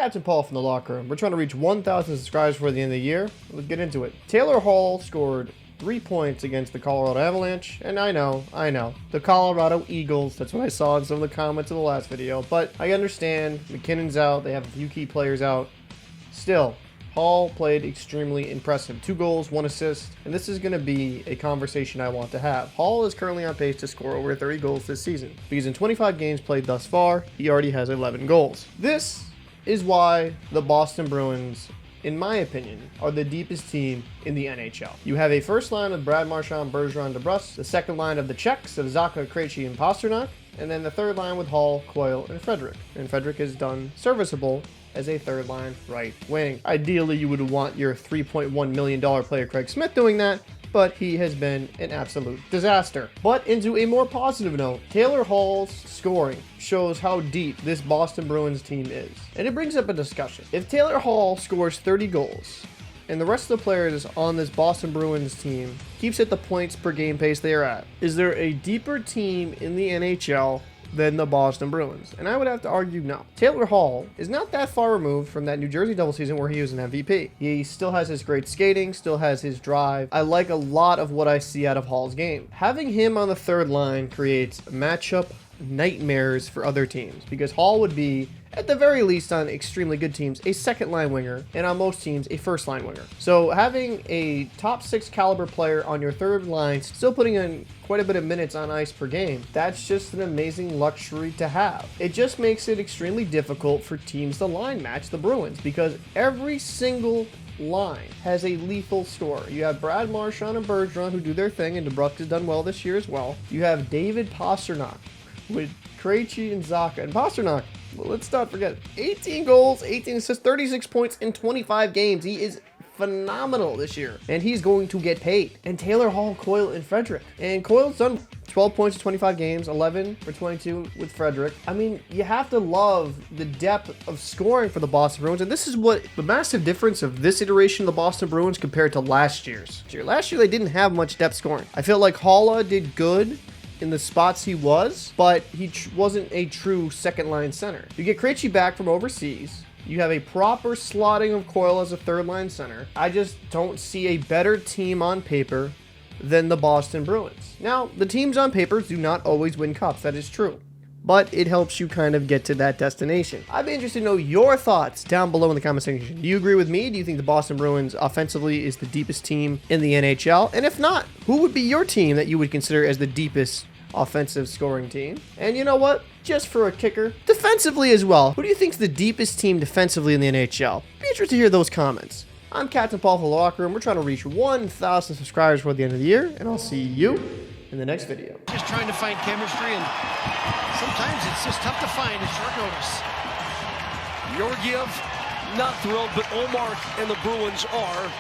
Captain Paul from the locker room. We're trying to reach 1,000 subscribers before the end of the year. Let's get into it. Taylor Hall scored 3 points against the Colorado Avalanche, and I know, the Colorado Eagles, that's what I saw in some of the comments of the last video, but I understand McKinnon's out, they have a few key players out. Still, Hall played extremely impressive. 2 goals, 1 assist, and this is going to be a conversation I want to have. Hall is currently on pace to score over 30 goals this season, because in 25 games played thus far, he already has 11 goals. This is why the Boston Bruins, in my opinion, are the deepest team in the NHL. You have a first line of Brad Marchand, Bergeron, DeBrusk, the second line of the Czechs of Zacha, Krejci, and Pastrnak, and then the third line with Hall, Coyle, and Frederic. And Frederic has done serviceable as a third line right wing. Ideally, you would want your $3.1 million player Craig Smith doing that, but he has been an absolute disaster. But into a more positive note, Taylor Hall's scoring shows how deep this Boston Bruins team is. And it brings up a discussion. If Taylor Hall scores 30 goals, and the rest of the players on this Boston Bruins team keeps at the points per game pace they are at, is there a deeper team in the NHL than the Boston Bruins? And I would have to argue no. Taylor Hall is not that far removed from that New Jersey double season where he was an MVP. He still has his great skating, still has his drive. I like a lot of what I see out of Hall's game. Having him on the third line creates matchup nightmares for other teams, because Hall would be, at the very least on extremely good teams, a second line winger, and on most teams, a first line winger. So having a top 6 caliber player on your third line, still putting in quite a bit of minutes on ice per game, that's just an amazing luxury to have. It just makes it extremely difficult for teams to line match the Bruins, because every single line has a lethal scorer. You have Brad Marchand and Bergeron who do their thing, and DeBrusk has done well this year as well. You have David Pastrnak with Krejci and Zacha, and Pastrnak, well, let's not forget, 18 goals, 18 assists, 36 points in 25 games. He is phenomenal this year, and he's going to get paid. And Taylor Hall, Coyle, and Frederic. And Coyle's done 12 points in 25 games, 11 for 22 with Frederic. I mean, you have to love the depth of scoring for the Boston Bruins, and this is what the massive difference of this iteration of the Boston Bruins compared to last year's. Last year, they didn't have much depth scoring. I feel like Haula did good in the spots he was, but he wasn't a true second line center. You get Krejci back from overseas. You have a proper slotting of Coyle as a third line center. I just don't see a better team on paper than the Boston Bruins. Now, the teams on paper do not always win cups, that is true, but it helps you kind of get to that destination. I'd be interested to know your thoughts down below in the comment section. Do you agree with me? Do you think the Boston Bruins offensively is the deepest team in the NHL? And if not, who would be your team that you would consider as the deepest offensive scoring team? And you know what? Just for a kicker, defensively as well, who do you think is the deepest team defensively in the NHL? Be interested to hear those comments. I'm Captain Paul from the locker room. We're trying to reach 1,000 subscribers before the end of the year, and I'll see you in the next video. Just trying to find chemistry, and sometimes it's just tough to find at short notice. Georgiev, not thrilled, but Omar and the Bruins are.